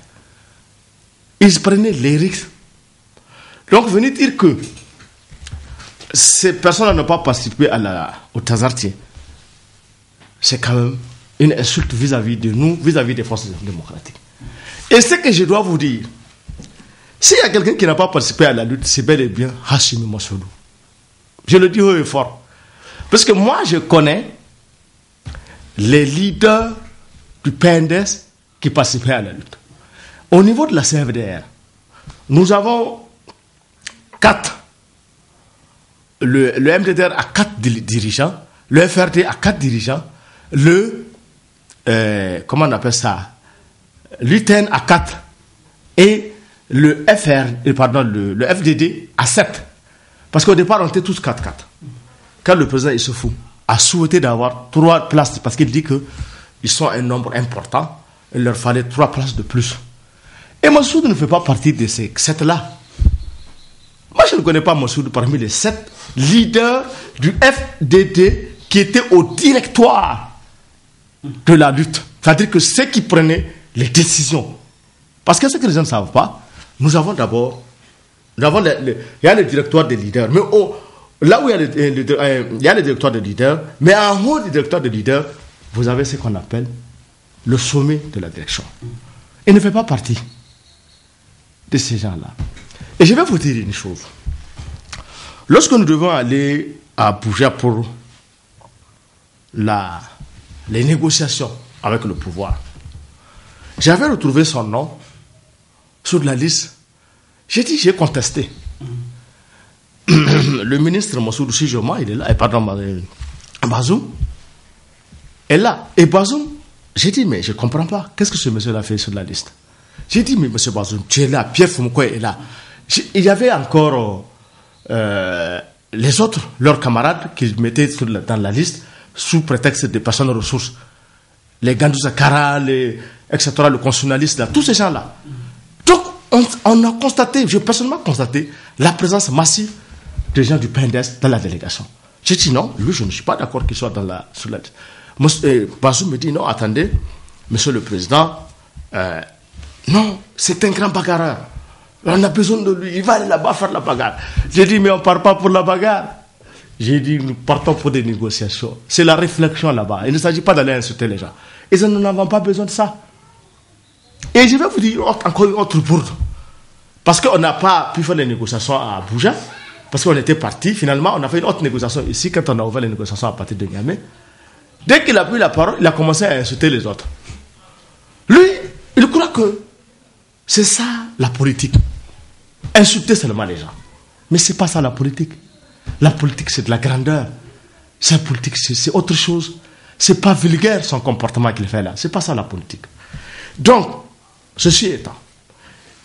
Ils prenaient les risques. Donc venir dire que ces personnes n'ont pas participé au Tazartier, c'est quand même une insulte vis-à-vis de nous, vis-à-vis des forces démocratiques. Et ce que je dois vous dire, s'il y a quelqu'un qui n'a pas participé à la lutte, c'est bel et bien Hashimi Massoudou. Je le dis haut et fort. Parce que moi, je connais les leaders du PNDS qui participaient à la lutte. Au niveau de la CFDR, nous avons 4. Le MDDR a 4 dirigeants, le FRD a 4 dirigeants, comment on appelle ça, l'UTN a 4 et le FDD a 7. Parce qu'au départ, on était tous 4-4. Quand le président Issoufou a souhaité d'avoir 3 places, parce qu'il dit qu'ils sont un nombre important, il leur fallait 3 places de plus. Et Massoud ne fait pas partie de ces 7-là. Moi, je ne connais pas Massoud parmi les 7 leaders du FDD qui étaient au directoire de la lutte. C'est-à-dire que ceux qui prenaient les décisions. Parce que ce que les gens ne savent pas, nous avons d'abord, il y a le directoire des leaders, mais là où il y a le directoire des leaders, mais en haut du directoire des leaders, vous avez ce qu'on appelle le sommet de la direction. Il ne fait pas partie de ces gens-là. Et je vais vous dire une chose. Lorsque nous devons aller à Abuja pour les négociations avec le pouvoir, j'avais retrouvé son nom sur la liste. J'ai dit, j'ai contesté. Le ministre Massoudou Sijoma, il est là, et pardon, Bazoum est là. Et Bazoum, j'ai dit, mais je ne comprends pas. Qu'est-ce que ce monsieur a fait sur la liste? J'ai dit, mais monsieur Bazoum, tu es là, Pierre Fumukwe est là. Il y avait encore les autres, leurs camarades, qu'ils mettaient dans la liste sous prétexte de personnes ressources. Les Gandouza Kara, etc., le constitutionnaliste, là, tous ces gens-là. Donc, on a constaté, j'ai personnellement constaté, la présence massive des gens du PNDS dans la délégation. J'ai dit non, lui, je ne suis pas d'accord qu'il soit sur la liste. Bazoum me dit non, attendez, monsieur le président, non, c'est un grand bagarreur. On a besoin de lui, il va aller là-bas faire la bagarre. J'ai dit, mais on ne part pas pour la bagarre. J'ai dit, nous partons pour des négociations. C'est la réflexion là-bas. Il ne s'agit pas d'aller insulter les gens. Et nous n'avons pas besoin de ça. Et je vais vous dire encore une autre bourde. Parce qu'on n'a pas pu faire les négociations à Abuja, parce qu'on était parti. Finalement, on a fait une autre négociation ici, quand on a ouvert les négociations à partir de Niamey. Dès qu'il a pris la parole, il a commencé à insulter les autres. Lui, Ils croient que c'est ça la politique. Insulter seulement les gens. Mais ce n'est pas ça la politique. La politique, c'est de la grandeur. La politique, c'est autre chose. Ce n'est pas vulgaire son comportement qu'il fait là. Ce n'est pas ça la politique. Donc, ceci étant,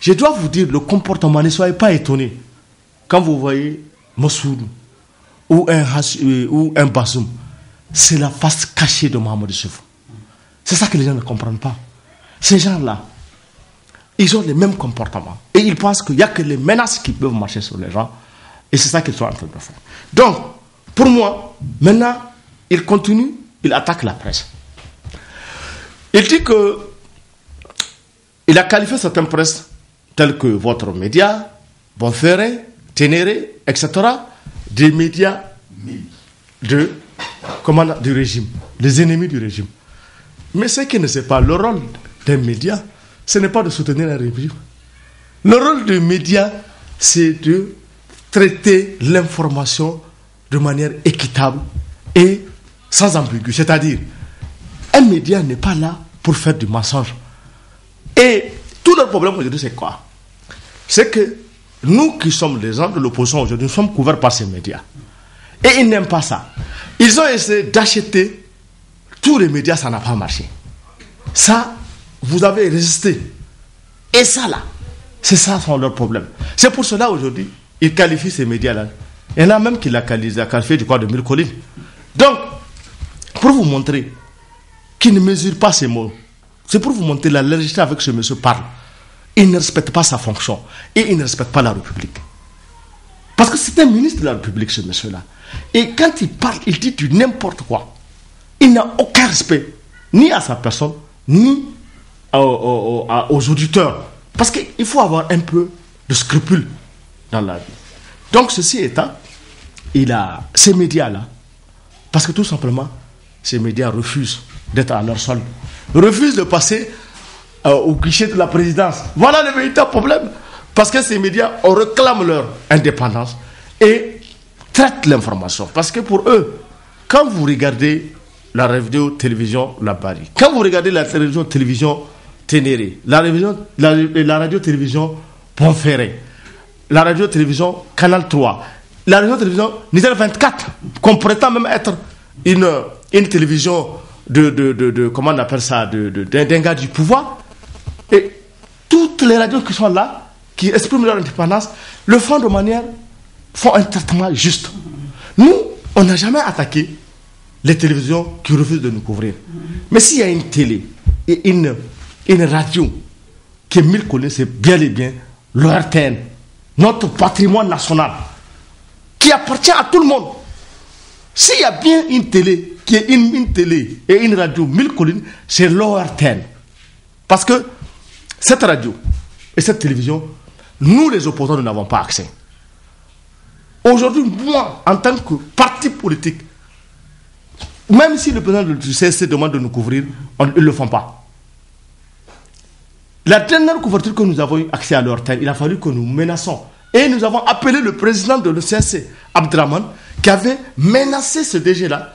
je dois vous dire le comportement, ne soyez pas étonnés quand vous voyez Mossoud ou un Bazoum. C'est la face cachée de Mohamed Issoufou. C'est ça que les gens ne comprennent pas. Ces gens-là, ils ont les mêmes comportements. Et ils pensent qu'il n'y a que les menaces qui peuvent marcher sur les gens. Et c'est ça qu'ils sont en train de faire. Donc, pour moi, maintenant, il continue, il attaque la presse. Il dit que il a qualifié certaines presses telles que votre média, Bonferré, Ténéré, etc., des médias du régime, les ennemis du régime. Mais ce qui ne sait pas, le rôle d'un média, ce n'est pas de soutenir un régime. Le rôle du média, c'est de traiter l'information de manière équitable et sans ambigu. C'est-à-dire, un média n'est pas là pour faire du mensonge. Et tout leur problème aujourd'hui, c'est quoi? C'est que nous qui sommes les gens de l'opposition aujourd'hui, nous sommes couverts par ces médias. Et ils n'aiment pas ça. Ils ont essayé d'acheter tous les médias, ça n'a pas marché. Ça, vous avez résisté. Et ça là, c'est ça leur problème. C'est pour cela aujourd'hui, ils qualifient ces médias-là. Il y en a même qui l'a qualifié du quoi de mille collines. Donc, pour vous montrer qu'il ne mesure pas ses mots, c'est pour vous montrer la légèreté avec ce monsieur parle. Il ne respecte pas sa fonction et il ne respecte pas la République. Parce que c'est un ministre de la République, ce monsieur-là. Et quand il parle, il dit du n'importe quoi. Il n'a aucun respect, ni à sa personne, ni aux auditeurs. Parce qu'il faut avoir un peu de scrupule dans la vie. Donc, ceci étant, il a ces médias-là, parce que tout simplement, ces médias refusent d'être à leur solde, refusent de passer au guichet de la présidence. Voilà le véritable problème. Parce que ces médias, on réclame leur indépendance et traitent l'information. Parce que pour eux, quand vous regardez la radio-télévision La Bari, quand vous regardez la radio-télévision Ténéré, la radio-télévision Bonferré, la radio-télévision Canal 3, la radio-télévision Niger 24, qu'on prétend même être une télévision comment on appelle ça, d'un gars du pouvoir, et toutes les radios qui sont là, qui expriment leur indépendance, le font de manière, font un traitement juste. Nous, on n'a jamais attaqué les télévisions qui refusent de nous couvrir. Mais s'il y a une télé et une radio qui est mille collines, c'est bien et bien l'ORTN, notre patrimoine national, qui appartient à tout le monde. S'il y a bien une télé qui est une télé et une radio mille collines, c'est l'ORTN. Parce que cette radio et cette télévision, nous les opposants, nous n'avons pas accès. Aujourd'hui, moi, en tant que parti politique, même si le président du CSC demande de nous couvrir, ils ne le font pas. La dernière couverture que nous avons eu accès à l'ORTN, il a fallu que nous menaçons. Et nous avons appelé le président de l'CSC, Abdraman, qui avait menacé ce DG-là.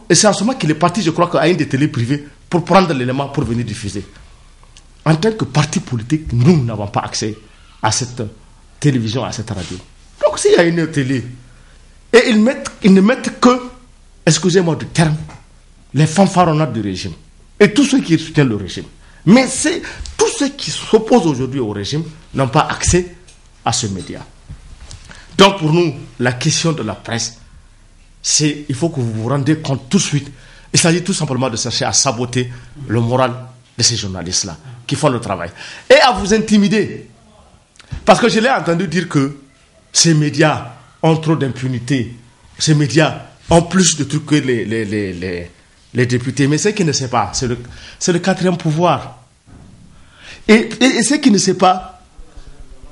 Et c'est en ce moment qu'il est parti, je crois, à une des télés privées pour prendre l'élément pour venir diffuser. En tant que parti politique, nous n'avons pas accès à cette télévision, à cette radio. Donc s'il y a une télé, et ils ne mettent que, excusez-moi du terme, les fanfaronnades du régime. Et tous ceux qui soutiennent le régime. Mais tous ceux qui s'opposent aujourd'hui au régime n'ont pas accès à ce média. Donc pour nous, la question de la presse, c'est il faut que vous vous rendiez compte tout de suite. Il s'agit tout simplement de chercher à saboter le moral de ces journalistes-là qui font le travail. Et à vous intimider. Parce que je l'ai entendu dire que ces médias ont trop d'impunité. Ces médias ont plus de trucs que les députés. Mais ce qui ne sait pas, c'est le quatrième pouvoir. Et ce qui ne sait pas,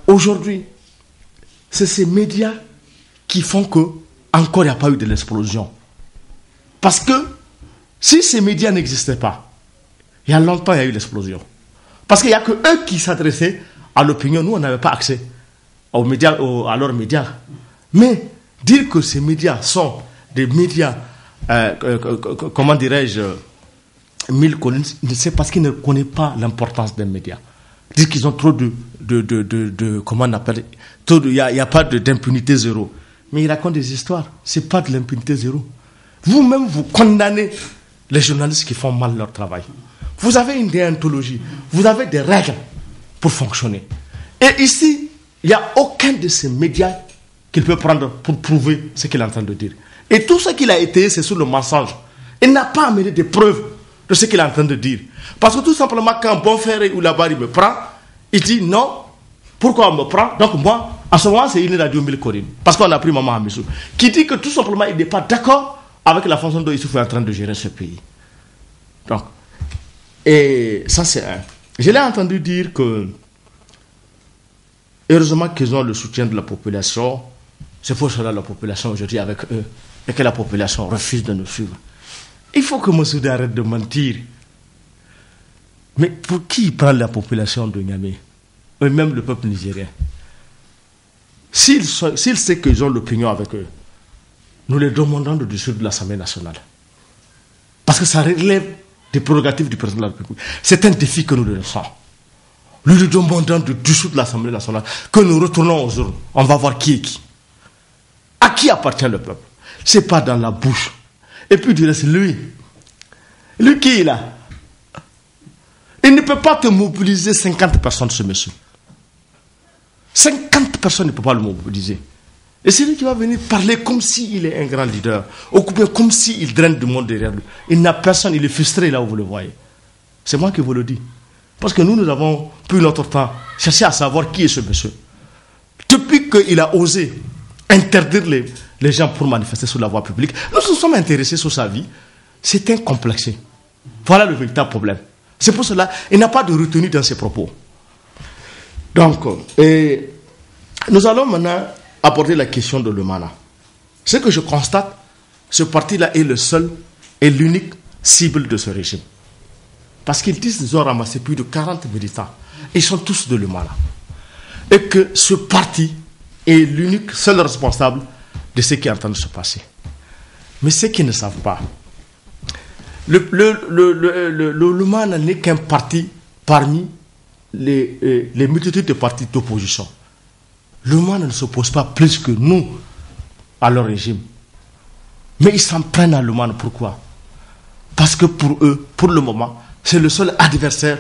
aujourd'hui, c'est ces médias qui font que encore il n'y a pas eu de l'explosion. Parce que si ces médias n'existaient pas, il y a longtemps il y a eu l'explosion. Parce qu'il n'y a que eux qui s'adressaient à l'opinion. Nous, on n'avait pas accès aux médias, à leurs médias. Mais dire que ces médias sont des médias, comment dirais-je, 1000 colonnes, c'est parce qu'il ne connaît pas l'importance des médias. Dire qu'ils ont trop comment on appelle, il n'y a pas d'impunité zéro. Mais il raconte des histoires. C'est pas de l'impunité zéro. Vous-même, vous condamnez les journalistes qui font mal leur travail. Vous avez une déontologie. Vous avez des règles pour fonctionner. Et ici, il n'y a aucun de ces médias qu'il peut prendre pour prouver ce qu'il est en train de dire. Et tout ce qu'il a été, c'est sur le mensonge. Il n'a pas amené des preuves de ce qu'il est en train de dire. Parce que tout simplement, quand Bonferré ou Labari me prend, il dit non. Pourquoi on me prend? Donc moi, à ce moment, c'est une radio 1000 Corines. Parce qu'on a pris Maman Amissou. Qui dit que tout simplement, il n'est pas d'accord avec la façon dont Issoufou est en train de gérer ce pays. Donc, et ça c'est un. Je l'ai entendu dire que, heureusement qu'ils ont le soutien de la population, c'est pour cela la population aujourd'hui avec eux, et que la population refuse de nous suivre. Il faut que Mossoudi arrête de mentir. Mais pour qui il prend la population de Niamey? Et même le peuple nigérien. S'il sait qu'ils ont l'opinion avec eux, nous les demandons de dissoudre l'Assemblée nationale. Parce que ça relève des prérogatives du président de la République. C'est un défi que nous lui lançons. Nous lui demandons de dissoudre l'Assemblée nationale, que nous retournons aux urnes. On va voir qui est qui. À qui appartient le peuple? C'est pas dans la bouche. Et puis du reste, lui qui est là, il ne peut pas te mobiliser 50 personnes, ce monsieur. 50 personnes ne peuvent pas le mobiliser. Et c'est lui qui va venir parler comme s'il est un grand leader, ou bien comme s'il draine du monde derrière lui. Il n'a personne, il est frustré là où vous le voyez. C'est moi qui vous le dis. Parce que nous avons pris notre temps chercher à savoir qui est ce monsieur. Depuis qu'il a osé interdire les gens pour manifester sur la voie publique, nous nous sommes intéressés sur sa vie. C'est un complexé. Voilà le véritable problème. C'est pour cela qu'il n'a pas de retenue dans ses propos. Donc, nous allons maintenant aborder la question de Lumana. Ce que je constate, ce parti-là est le seul et l'unique cible de ce régime. Parce qu'ils disent qu'ils ont ramassé plus de 40 militants. Ils sont tous de Lumana. Et que ce parti est l'unique seul responsable de ce qui est en train de se passer. Mais ceux qui ne savent pas, le Lumana n'est qu'un parti parmi les multitudes de partis d'opposition. Le Lumana ne s'oppose pas plus que nous à leur régime. Mais ils s'en prennent à Lumana. Pourquoi? Parce que pour eux, pour le moment, c'est le seul adversaire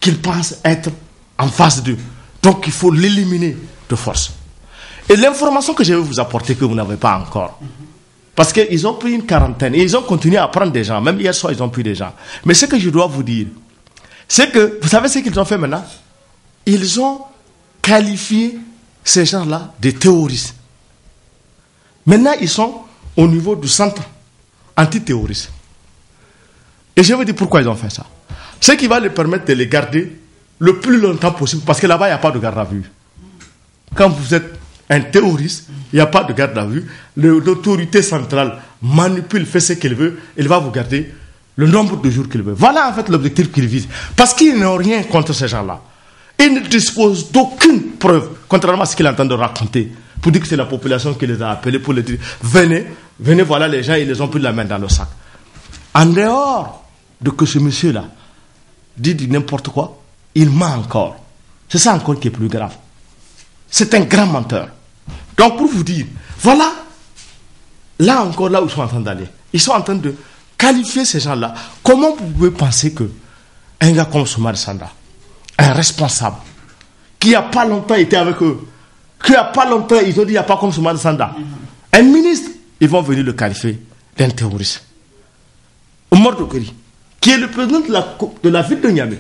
qu'ils pensent être en face d'eux. Donc il faut l'éliminer de force. Et l'information que je vais vous apporter, que vous n'avez pas encore, parce qu'ils ont pris une quarantaine et ils ont continué à prendre des gens. Même hier soir, ils ont pris des gens. Mais ce que je dois vous dire, c'est que, vous savez ce qu'ils ont fait maintenant? Ils ont qualifié ces gens-là de terroristes. Maintenant, ils sont au niveau du centre antiterroriste. Et je vais dire pourquoi ils ont fait ça. Ce qui va les permettre de les garder le plus longtemps possible, parce que là-bas, il n'y a pas de garde à vue. Quand vous êtes un terroriste, il n'y a pas de garde à vue. L'autorité centrale manipule, fait ce qu'elle veut, elle va vous garder le nombre de jours qu'il veut. Voilà en fait l'objectif qu'il vise. Parce qu'ils n'ont rien contre ces gens-là. Ils ne disposent d'aucune preuve, contrairement à ce qu'il est en train de raconter, pour dire que c'est la population qui les a appelés pour les dire venez, voilà les gens, ils les ont pris la main dans le sac. En dehors de que ce monsieur-là dit n'importe quoi, il ment encore. C'est ça encore qui est plus grave. C'est un grand menteur. Donc pour vous dire, voilà, là encore, là où ils sont en train d'aller, ils sont en train de qualifier ces gens-là. Comment vous pouvez penser que un gars comme Soumaïla Sanda, un responsable, qui il n'y a pas longtemps était avec eux, qu'il n'y a pas longtemps, ils ont dit il n'y a pas comme Soumaïla Sanda, un ministre, ils vont venir le qualifier d'un terroriste. Omar Dokeri, qui est le président de la ville de Niamey,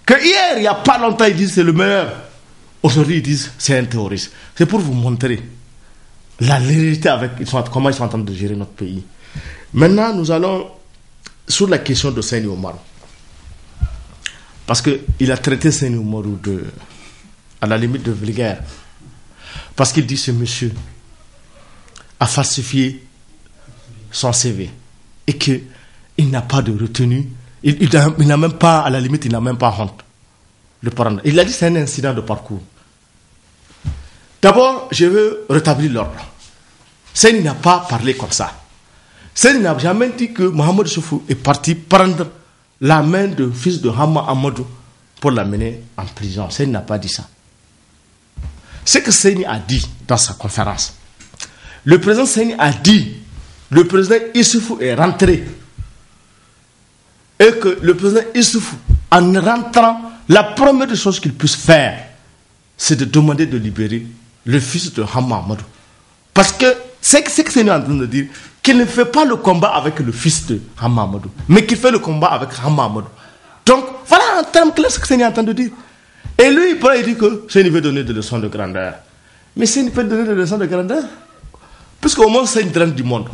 que hier, il n'y a pas longtemps, ils disent c'est le meilleur. Aujourd'hui, ils disent c'est un terroriste. C'est pour vous montrer la légèreté avec comment ils sont en train de gérer notre pays. Maintenant, nous allons sur la question de Seyni Omar. Parce qu'il a traité Seyni Omar à la limite de vulgaire. Parce qu'il dit ce monsieur a falsifié son CV et qu'il n'a pas de retenue. Il n'a même pas, à la limite, il n'a même pas honte. Il a dit c'est un incident de parcours. D'abord, je veux rétablir l'ordre. Seyni n'a pas parlé comme ça. Seyni n'a jamais dit que Mohamed Issoufou est parti prendre la main du fils de Hama Amadou pour l'amener en prison. Seyni n'a pas dit ça. Ce que Seyni a dit dans sa conférence, le président Seyni a dit, le président Issoufou est rentré et que le président Issoufou, en rentrant, la première des choses qu'il puisse faire, c'est de demander de libérer le fils de Hama Amadou. Parce que c'est ce que Seyni est en train de dire, qu'il ne fait pas le combat avec le fils de Hama Amadou, mais qu'il fait le combat avec Hama Amadou. Donc, voilà un terme clair ce que Seyni est en train de dire. Et lui, il dit que Seyni veut donner des leçons de grandeur. Mais Seyni peut donner des leçons de grandeur, puisqu'au moins c'est une draine du monde.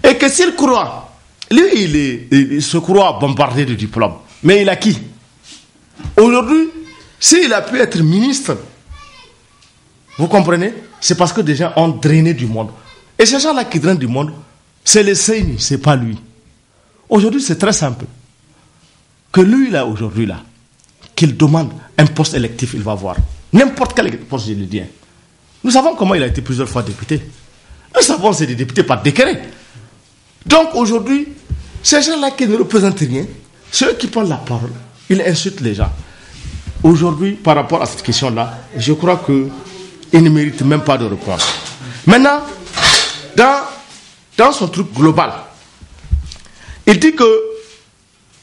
Et que s'il croit, lui, il se croit bombardé de diplômes. Mais il a qui? Aujourd'hui, s'il a pu être ministre, vous comprenez? C'est parce que des gens ont drainé du monde. Et ces gens-là qui drainent du monde, c'est les Seyni, c'est pas lui. Aujourd'hui, c'est très simple. Que lui, là, aujourd'hui, là, qu'il demande un poste électif, il va voir. N'importe quel poste, je le dis. Nous savons comment il a été plusieurs fois député. Nous savons que c'est des députés par décret. Donc, aujourd'hui, ces gens-là qui ne représentent rien, ceux qui prennent la parole, ils insultent les gens. Aujourd'hui, par rapport à cette question-là, je crois qu'ils ne méritent même pas de répondre. Maintenant, dans son truc global, il dit que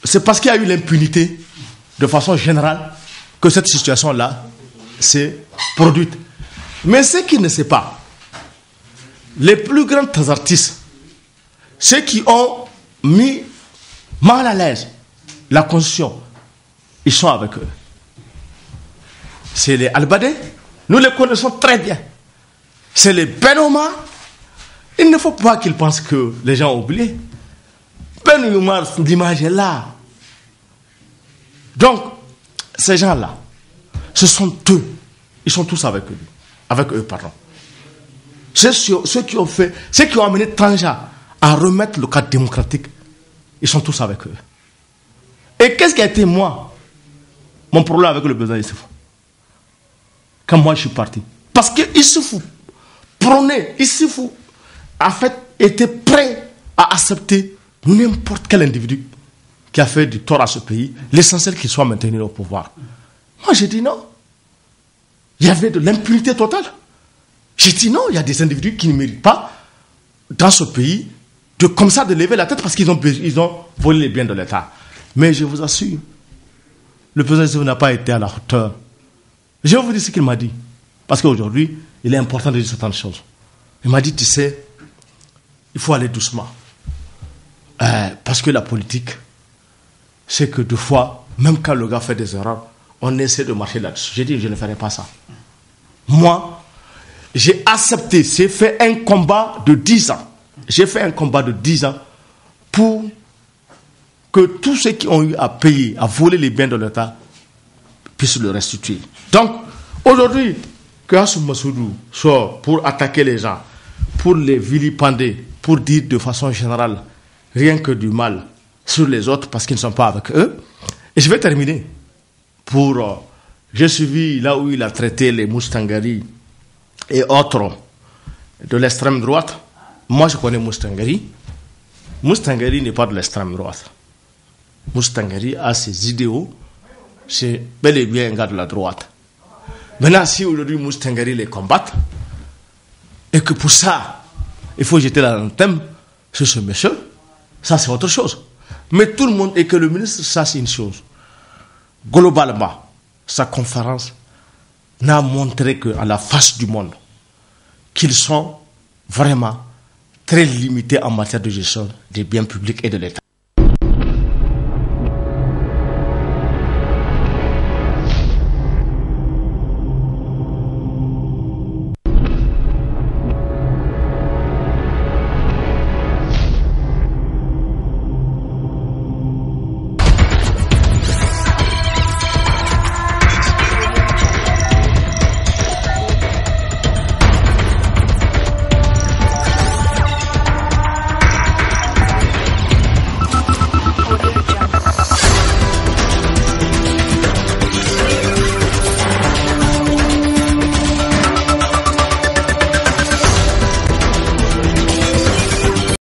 c'est parce qu'il y a eu l'impunité de façon générale que cette situation-là s'est produite. Mais ce qu'il ne sait pas, les plus grands artistes, ceux qui ont mis mal à l'aise la Constitution, ils sont avec eux. C'est les Albadé, nous les connaissons très bien. C'est les Ben Omar. Il ne faut pas qu'ils pensent que les gens ont oublié. Ben Omar, l'image est là. Donc, ces gens-là, ce sont eux. Ils sont tous avec eux. Avec eux, pardon. Ceux qui ont fait, ceux qui ont amené Tanja à remettre le cadre démocratique, ils sont tous avec eux. Et qu'est-ce qui a été, moi, mon problème avec le président Issoufou? Quand moi je suis parti. Parce que Issoufou prônait, Issoufou, en fait, était prêt à accepter n'importe quel individu qui a fait du tort à ce pays, l'essentiel qu'il soit maintenu au pouvoir. Moi, j'ai dit non. Il y avait de l'impunité totale. J'ai dit non, il y a des individus qui ne méritent pas, dans ce pays, de comme ça de lever la tête parce qu'ils ont volé les biens de l'État. Mais je vous assure, le président n'a pas été à la hauteur. Je vais vous dire ce qu'il m'a dit. Parce qu'aujourd'hui, il est important de dire certaines choses. Il m'a dit, tu sais, il faut aller doucement. Parce que la politique, c'est que deux fois, même quand le gars fait des erreurs, on essaie de marcher là-dessus. J'ai dit, je ne ferai pas ça. Moi, j'ai accepté, j'ai fait un combat de 10 ans. J'ai fait un combat de 10 ans pour que tous ceux qui ont eu à payer, à voler les biens de l'État, puissent le restituer. Donc, aujourd'hui, que Assou Massoudou sort pour attaquer les gens, pour les vilipender, pour dire de façon générale rien que du mal sur les autres parce qu'ils ne sont pas avec eux. Et je vais terminer pour... j'ai suivi là où il a traité les Moustangari et autres de l'extrême droite. Moi, je connais Moustangari. Moustangari n'est pas de l'extrême droite. Moustangari a ses idéaux. C'est bel et bien un gars de la droite. Maintenant, si aujourd'hui Moustangari les combattent, et que pour ça, il faut jeter la lanterne sur ce monsieur, ça c'est autre chose. Mais tout le monde, et que le ministre sache une chose, globalement, sa conférence n'a montré qu'à la face du monde, qu'ils sont vraiment très limités en matière de gestion des biens publics et de l'État.